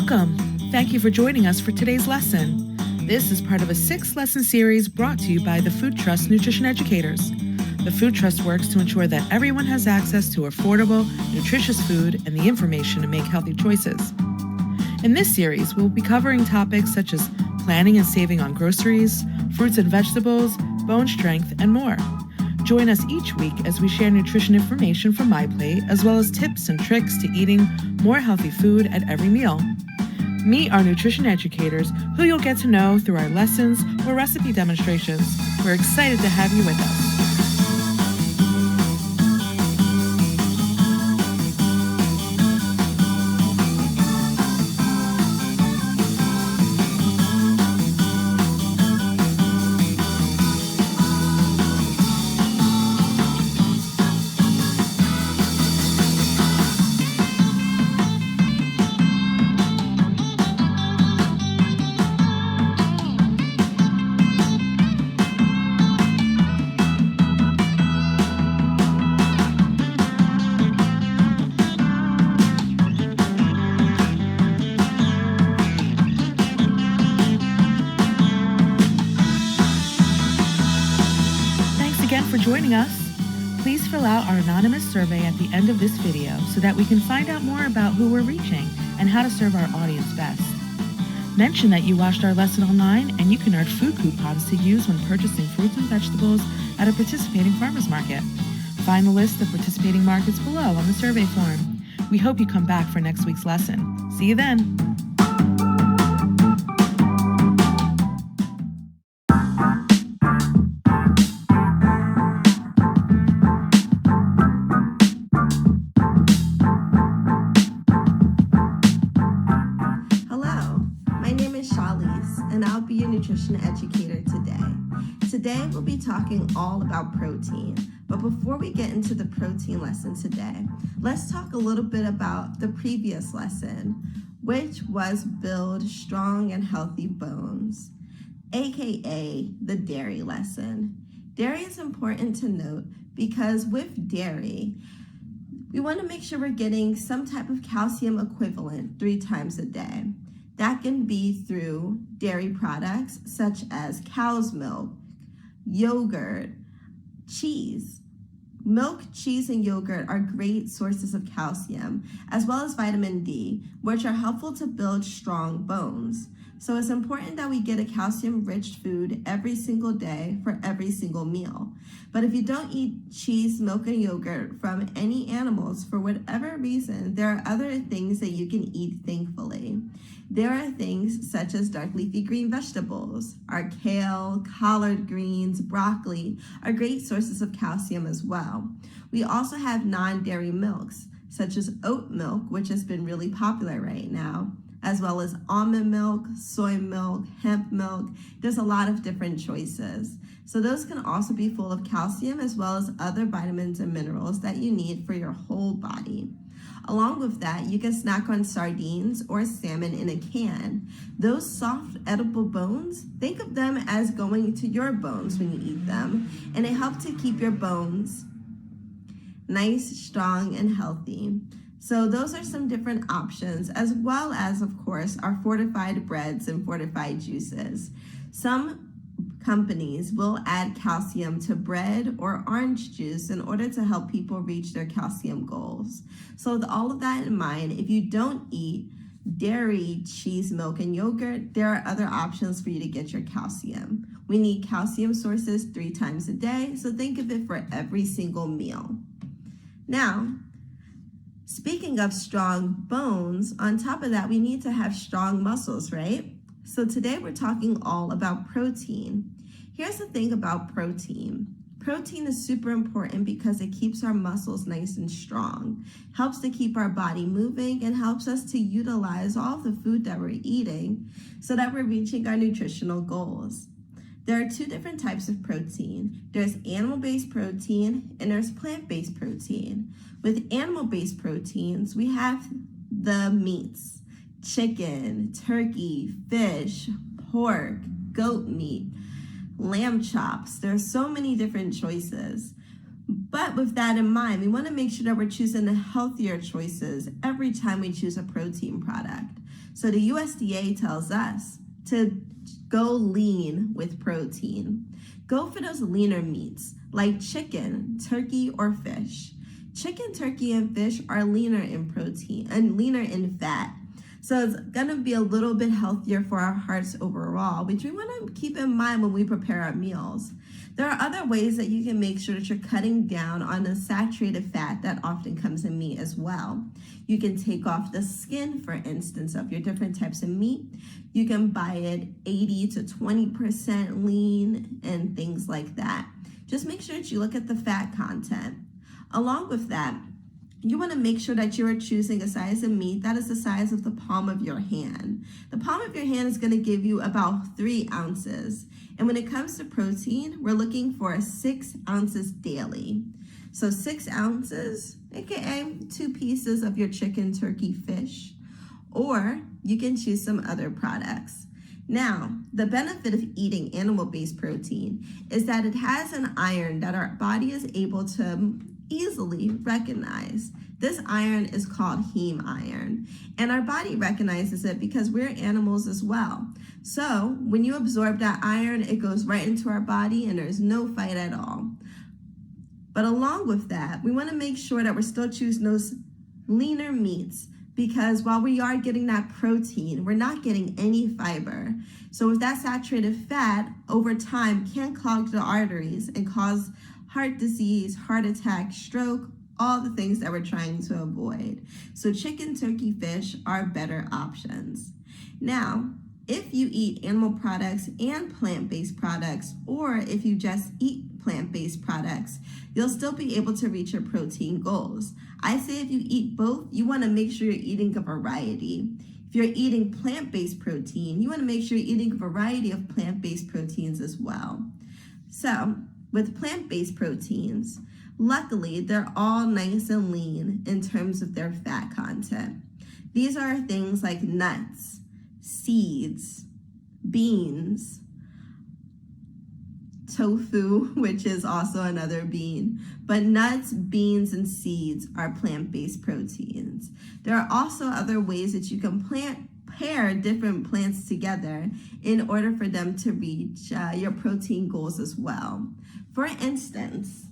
Welcome. Thank you for joining us for today's lesson. This is part of a 6-lesson series brought to you by the Food Trust Nutrition Educators. The Food Trust works to ensure that everyone has access to affordable, nutritious food and the information to make healthy choices. In this series, we'll be covering topics such as planning and saving on groceries, fruits and vegetables, bone strength, and more. Join us each week as we share nutrition information from My Plate, as well as tips and tricks to eating more healthy food at every meal. Meet our nutrition educators, who you'll get to know through our lessons or recipe demonstrations. We're excited to have you with us. For joining us. Please fill out our anonymous survey at the end of this video so that we can find out more about who we're reaching and how to serve our audience best. Mention that you watched our lesson online and you can earn food coupons to use when purchasing fruits and vegetables at a participating farmers market. Find the list of participating markets below on the survey form. We hope you come back for next week's lesson. See you then. Chalise, and I'll be your nutrition educator today. Today we'll be talking all about protein, but before we get into the protein lesson today, let's talk a little bit about the previous lesson, which was build strong and healthy bones, aka the dairy lesson. Dairy is important to note because with dairy, we want to make sure we're getting some type of calcium equivalent 3 times a day. That can be through dairy products such as cow's milk, yogurt, cheese. Milk, cheese, and yogurt are great sources of calcium, as well as vitamin D, which are helpful to build strong bones. So it's important that we get a calcium-rich food every single day for every single meal. But if you don't eat cheese, milk, and yogurt from any animals for whatever reason, there are other things that you can eat thankfully. There are things such as dark leafy green vegetables. Our kale, collard greens, broccoli are great sources of calcium as well. We also have non-dairy milks, such as oat milk, which has been really popular right now, as well as almond milk, soy milk, hemp milk. There's a lot of different choices. So those can also be full of calcium as well as other vitamins and minerals that you need for your whole body. Along with that, you can snack on sardines or salmon in a can. Those soft edible bones, think of them as going to your bones when you eat them, and it helps to keep your bones nice, strong, and healthy. So those are some different options, as well as, of course, our fortified breads and fortified juices. Some companies will add calcium to bread or orange juice in order to help people reach their calcium goals. So with all of that in mind, if you don't eat dairy, cheese, milk, and yogurt, there are other options for you to get your calcium. We need calcium sources 3 times a day, so think of it for every single meal. Now, speaking of strong bones, on top of that, we need to have strong muscles, right? So today we're talking all about protein. Here's the thing about protein. Protein is super important because it keeps our muscles nice and strong, helps to keep our body moving, and helps us to utilize all the food that we're eating so that we're reaching our nutritional goals. There are 2 different types of protein. There's animal-based protein and there's plant-based protein. With animal-based proteins, we have the meats. Chicken, turkey, fish, pork, goat meat, lamb chops. There are so many different choices. But with that in mind, we want to make sure that we're choosing the healthier choices every time we choose a protein product. So the USDA tells us to go lean with protein. Go for those leaner meats like chicken, turkey, or fish. Chicken, turkey, and fish are leaner in protein and leaner in fat. So it's gonna be a little bit healthier for our hearts overall, which we wanna keep in mind when we prepare our meals. There are other ways that you can make sure that you're cutting down on the saturated fat that often comes in meat as well. You can take off the skin, for instance, of your different types of meat. You can buy it 80 to 20% lean and things like that. Just make sure that you look at the fat content. Along with that, you want to make sure that you are choosing a size of meat that is the size of the palm of your hand. The palm of your hand is going to give you about 3 ounces. And when it comes to protein, we're looking for 6 ounces daily. So 6 ounces, aka 2 pieces of your chicken, turkey, fish, or you can choose some other products. Now, the benefit of eating animal-based protein is that it has an iron that our body is able to easily recognize. This iron is called heme iron, and our body recognizes it because we're animals as well. So when you absorb that iron, it goes right into our body and there's no fight at all. But along with that, we want to make sure that we're still choosing those leaner meats, because while we are getting that protein, we're not getting any fiber. So with that saturated fat, over time can clog the arteries and cause heart disease, heart attack, stroke, all the things that we're trying to avoid. So chicken, turkey, fish are better options. Now, if you eat animal products and plant-based products, or if you just eat plant-based products, you'll still be able to reach your protein goals. I say if you eat both, you want to make sure you're eating a variety. If you're eating plant-based protein, you want to make sure you're eating a variety of plant-based proteins as well. So, with plant-based proteins, luckily, they're all nice and lean in terms of their fat content. These are things like nuts, seeds, beans, tofu, which is also another bean, but nuts, beans, and seeds are plant-based proteins. There are also other ways that you can pair different plants together in order for them to reach your protein goals as well. For instance,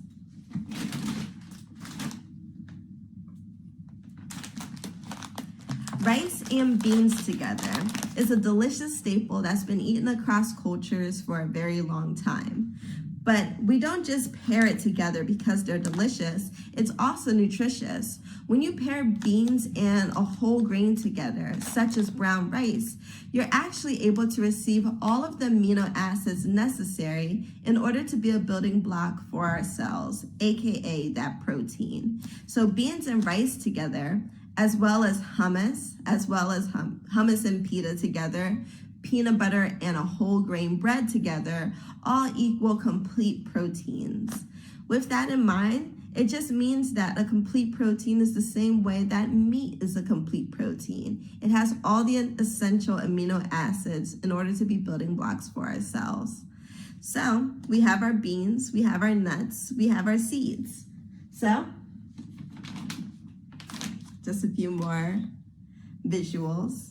rice and beans together is a delicious staple that's been eaten across cultures for a very long time. But we don't just pair it together because they're delicious, it's also nutritious. When you pair beans and a whole grain together, such as brown rice, you're actually able to receive all of the amino acids necessary in order to be a building block for our cells, aka that protein. So beans and rice together, as well as hummus and pita together, peanut butter and a whole grain bread together, all equal complete proteins. With that in mind, it just means that a complete protein is the same way that meat is a complete protein. It has all the essential amino acids in order to be building blocks for our cells. So we have our beans, we have our nuts, we have our seeds. So just a few more visuals.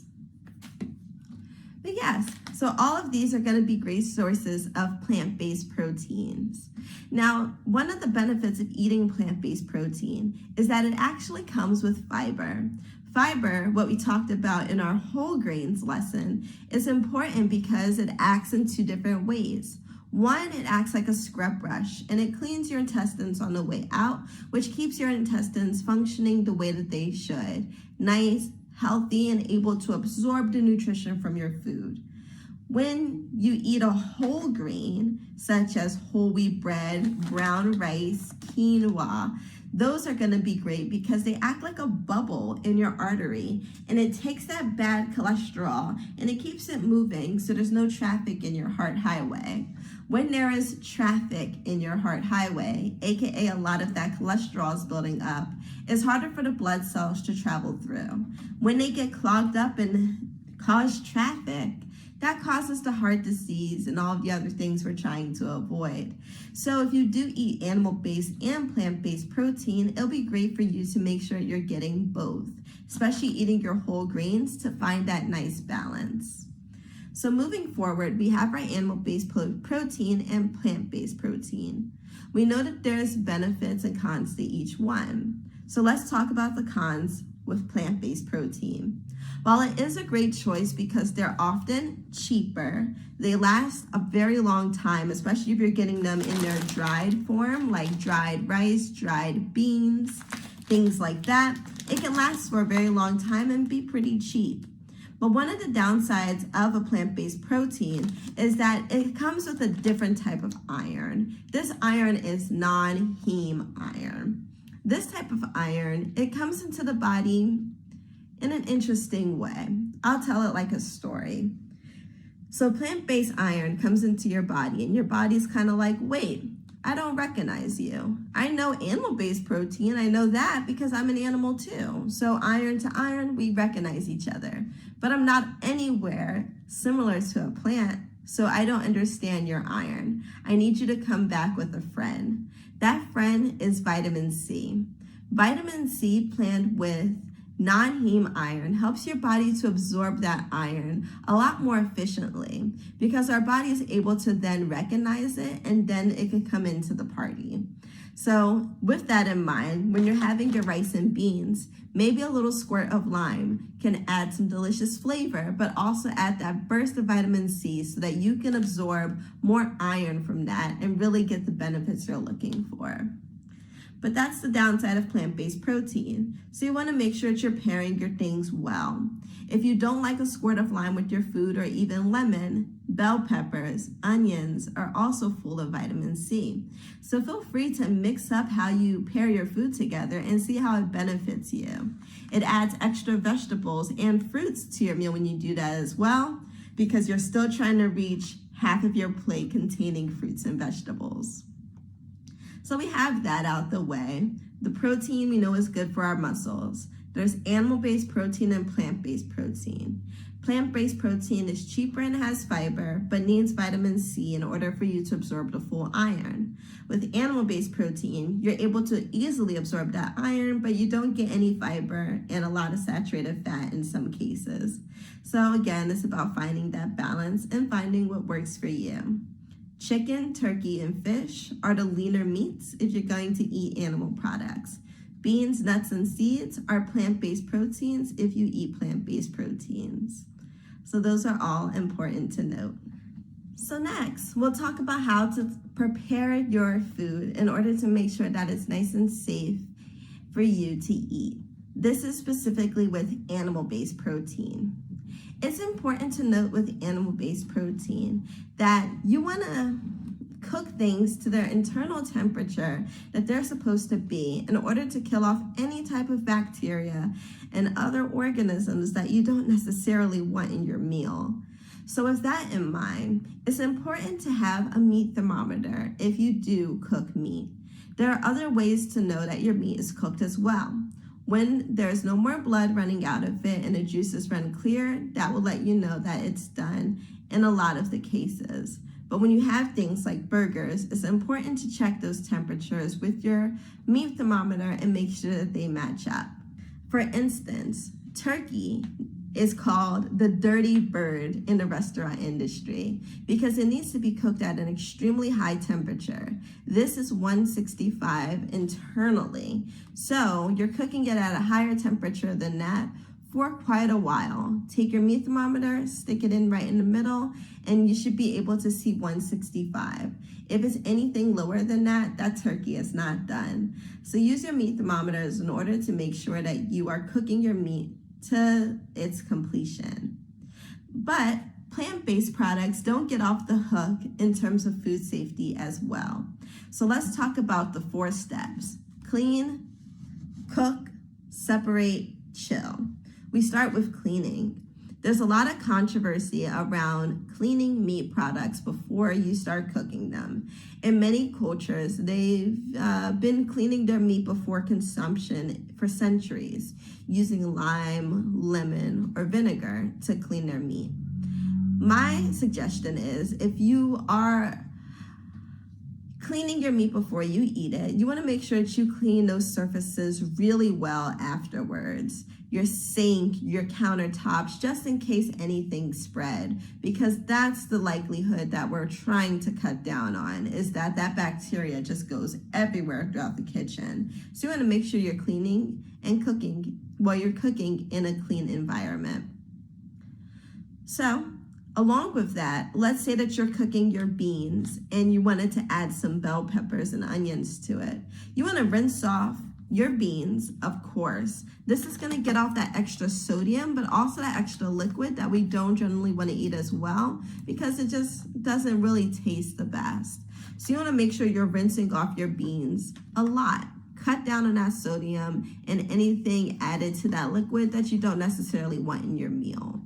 But yes, so all of these are going to be great sources of plant-based proteins. Now, one of the benefits of eating plant-based protein is that it actually comes with fiber. Fiber, what we talked about in our whole grains lesson, is important because it acts in 2 different ways. One, it acts like a scrub brush, and it cleans your intestines on the way out, which keeps your intestines functioning the way that they should. Nice, healthy, and able to absorb the nutrition from your food. When you eat a whole grain, such as whole wheat bread, brown rice, quinoa, those are going to be great because they act like a bubble in your artery, and it takes that bad cholesterol and it keeps it moving so there's no traffic in your heart highway. When there is traffic in your heart highway, aka a lot of that cholesterol is building up, it's harder for the blood cells to travel through. When they get clogged up and cause traffic, that causes the heart disease and all of the other things we're trying to avoid. So if you do eat animal-based and plant-based protein, it'll be great for you to make sure you're getting both. especially eating your whole grains to find that nice balance. So moving forward, we have our animal-based protein and plant-based protein. We know that there's benefits and cons to each one. So let's talk about the cons with plant-based protein. While it is a great choice because they're often cheaper, they last a very long time, especially if you're getting them in their dried form, like dried rice, dried beans, things like that. It can last for a very long time and be pretty cheap. But one of the downsides of a plant-based protein is that it comes with a different type of iron. This iron is non-heme iron. This type of iron, it comes into the body in an interesting way. I'll tell it like a story. So plant-based iron comes into your body and your body's kind of like, wait, I don't recognize you. I know animal-based protein, I know that because I'm an animal too. So iron to iron, we recognize each other. But I'm not anywhere similar to a plant, so I don't understand your iron. I need you to come back with a friend. That friend is vitamin C. Vitamin C paired with non-heme iron helps your body to absorb that iron a lot more efficiently because our body is able to then recognize it and then it can come into the party. So with that in mind, when you're having your rice and beans, maybe a little squirt of lime can add some delicious flavor, but also add that burst of vitamin C so that you can absorb more iron from that and really get the benefits you're looking for. But that's the downside of plant-based protein. So you want to make sure that you're pairing your things well. If you don't like a squirt of lime with your food or even lemon, bell peppers, onions are also full of vitamin C. So feel free to mix up how you pair your food together and see how it benefits you. It adds extra vegetables and fruits to your meal when you do that as well, because you're still trying to reach half of your plate containing fruits and vegetables. So we have that out the way. The protein we know is good for our muscles. There's animal-based protein and plant-based protein. Plant-based protein is cheaper and has fiber, but needs vitamin C in order for you to absorb the full iron. With animal-based protein, you're able to easily absorb that iron, but you don't get any fiber and a lot of saturated fat in some cases. So again, it's about finding that balance and finding what works for you. Chicken, turkey, and fish are the leaner meats if you're going to eat animal products. Beans, nuts, and seeds are plant-based proteins if you eat plant-based proteins. So those are all important to note. So next, we'll talk about how to prepare your food in order to make sure that it's nice and safe for you to eat. This is specifically with animal-based protein. It's important to note with animal-based protein that you want to cook things to their internal temperature that they're supposed to be in order to kill off any type of bacteria and other organisms that you don't necessarily want in your meal. So with that in mind, it's important to have a meat thermometer if you do cook meat. There are other ways to know that your meat is cooked as well. When there's no more blood running out of it and the juices run clear, that will let you know that it's done in a lot of the cases. But when you have things like burgers, it's important to check those temperatures with your meat thermometer and make sure that they match up. For instance, turkey is called the dirty bird in the restaurant industry because it needs to be cooked at an extremely high temperature. This is 165 internally. So you're cooking it at a higher temperature than that for quite a while. Take your meat thermometer, stick it in right in the middle, and you should be able to see 165. If it's anything lower than that, that turkey is not done. So use your meat thermometers in order to make sure that you are cooking your meat to its completion. But plant-based products don't get off the hook in terms of food safety as well. So let's talk about the 4 steps. Clean, cook, separate, chill. We start with cleaning. There's a lot of controversy around cleaning meat products before you start cooking them. In many cultures, they've been cleaning their meat before consumption for centuries, using lime, lemon, or vinegar to clean their meat. My suggestion is if you are cleaning your meat before you eat it, you want to make sure that you clean those surfaces really well afterwards. your sink, your countertops, just in case anything spread, because that's the likelihood that we're trying to cut down on, is that bacteria just goes everywhere throughout the kitchen. So you want to make sure you're cleaning and cooking while you're cooking in a clean environment. So along with that, let's say that you're cooking your beans and you wanted to add some bell peppers and onions to it. You want to rinse off your beans, of course. This is going to get off that extra sodium, but also that extra liquid that we don't generally want to eat as well, because it just doesn't really taste the best. So you want to make sure you're rinsing off your beans a lot. Cut down on that sodium and anything added to that liquid that you don't necessarily want in your meal.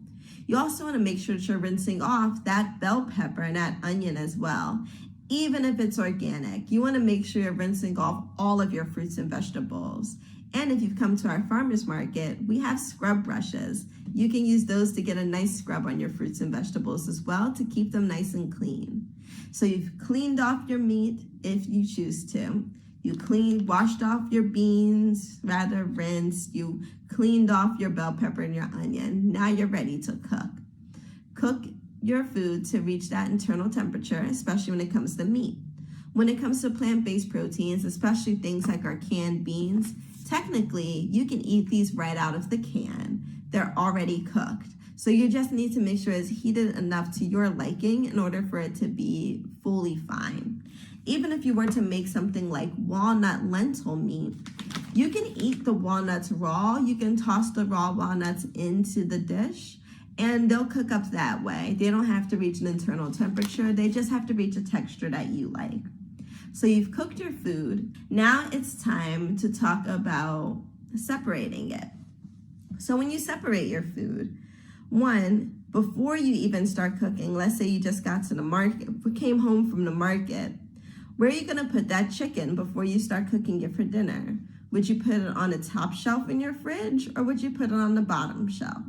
You also want to make sure that you're rinsing off that bell pepper and that onion as well. Even if it's organic, you want to make sure you're rinsing off all of your fruits and vegetables. And if you've come to our farmers market, we have scrub brushes. You can use those to get a nice scrub on your fruits and vegetables as well to keep them nice and clean. So you've cleaned off your meat if you choose to. You washed off your beans, rinsed. You cleaned off your bell pepper and your onion. Now you're ready to cook. Cook your food to reach that internal temperature, especially when it comes to meat. When it comes to plant-based proteins, especially things like our canned beans, technically you can eat these right out of the can. They're already cooked. So you just need to make sure it's heated enough to your liking in order for it to be fully fine. Even if you were to make something like walnut lentil meat, you can eat the walnuts raw. You can toss the raw walnuts into the dish, and they'll cook up that way. They don't have to reach an internal temperature. They just have to reach a texture that you like. So you've cooked your food. Now it's time to talk about separating it. So when you separate your food, one, before you even start cooking, let's say you just got to the market, came home from the market, where are you gonna put that chicken before you start cooking it for dinner? Would you put it on the top shelf in your fridge, or would you put it on the bottom shelf?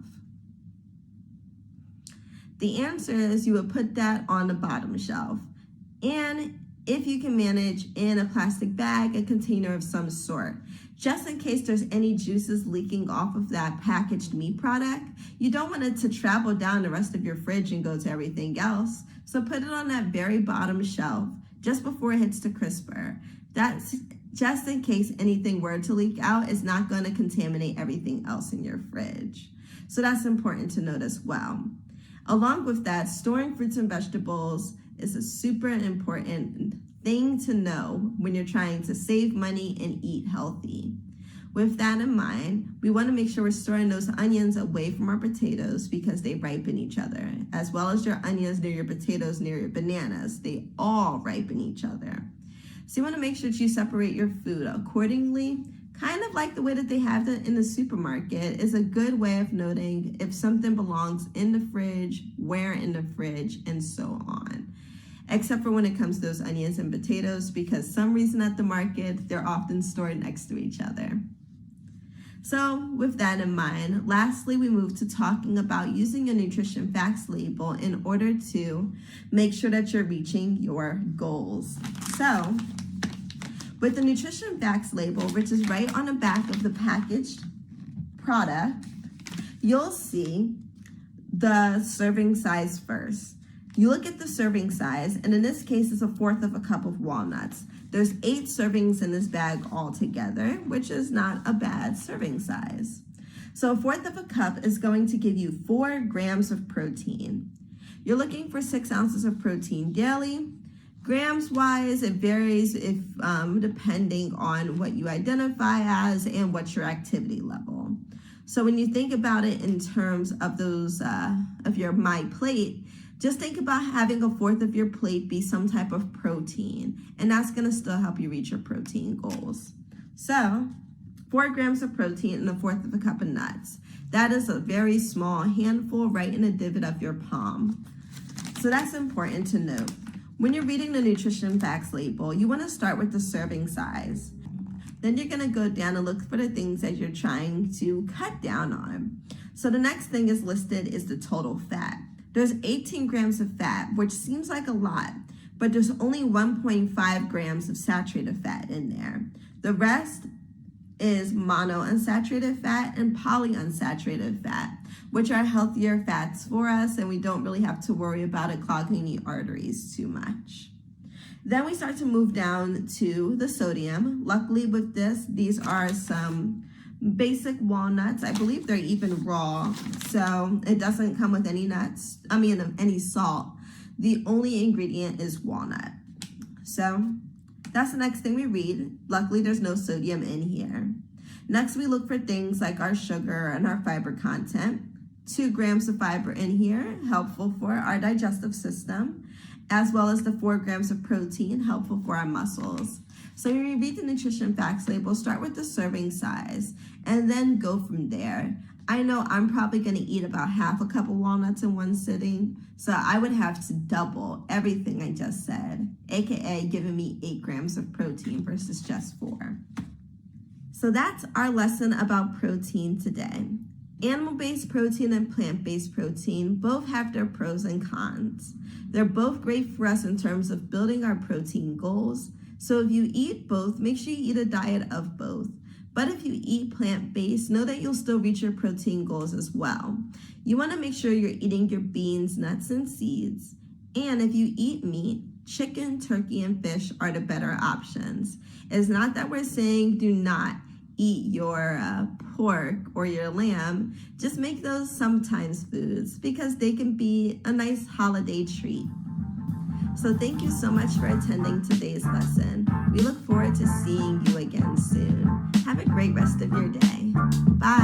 The answer is you would put that on the bottom shelf. And if you can manage, in a plastic bag, a container of some sort, just in case there's any juices leaking off of that packaged meat product. You don't want it to travel down the rest of your fridge and go to everything else. So put it on that very bottom shelf just before it hits the crisper. That's just in case anything were to leak out. It's not going to contaminate everything else in your fridge. So that's important to note as well. Along with that, storing fruits and vegetables is a super important thing to know when you're trying to save money and eat healthy. With that in mind, we want to make sure we're storing those onions away from our potatoes because they ripen each other, as well as your onions near your potatoes, near your bananas. They all ripen each other. So you want to make sure that you separate your food accordingly, kind of like the way that they have it in the supermarket is a good way of noting if something belongs in the fridge, where in the fridge, and so on. Except for when it comes to those onions and potatoes, because some reason at the market, they're often stored next to each other. So with that in mind, lastly, we move to talking about using a nutrition facts label in order to make sure that you're reaching your goals. So with the nutrition facts label, which is right on the back of the packaged product, you'll see the serving size first. You look at the serving size, and in this case, it's 1/4 of a cup of walnuts. There's 8 servings in this bag altogether, which is not a bad serving size. So 1/4 of a cup is going to give you 4 grams of protein. You're looking for 6 ounces of protein daily. Grams wise, it varies depending on what you identify as and what's your activity level. So when you think about it in terms of those of your My Plate, just think about having 1/4 of your plate be some type of protein, and that's going to still help you reach your protein goals. So 4 grams of protein and 1/4 of a cup of nuts. That is a very small handful right in the divot of your palm. So that's important to note. When you're reading the nutrition facts label, you want to start with the serving size. Then you're going to go down and look for the things that you're trying to cut down on. So the next thing is listed is the total fat. There's 18 grams of fat, which seems like a lot, but there's only 1.5 grams of saturated fat in there. The rest is monounsaturated fat and polyunsaturated fat, which are healthier fats for us, and we don't really have to worry about it clogging the arteries too much. Then we start to move down to the sodium. Luckily with this, these are some basic walnuts. I believe they're even raw, so it doesn't come with any nuts, any salt. The only ingredient is walnut. So that's the next thing we read. Luckily, there's no sodium in here. Next, we look for things like our sugar and our fiber content. 2 grams of fiber in here, helpful for our digestive system, as well as the 4 grams of protein, helpful for our muscles. So when you read the nutrition facts label, start with the serving size and then go from there. I know I'm probably going to eat about half a cup of walnuts in one sitting, so I would have to double everything I just said, aka giving me 8 grams of protein versus just 4. So that's our lesson about protein today. Animal-based protein and plant-based protein both have their pros and cons. They're both great for us in terms of building our protein goals. So if you eat both, make sure you eat a diet of both. But if you eat plant-based, know that you'll still reach your protein goals as well. You want to make sure you're eating your beans, nuts, and seeds. And if you eat meat, chicken, turkey, and fish are the better options. It's not that we're saying do not eat your pork or your lamb. Just make those sometimes foods because they can be a nice holiday treat. So thank you so much for attending today's lesson. We look forward to seeing you again soon. Have a great rest of your day. Bye.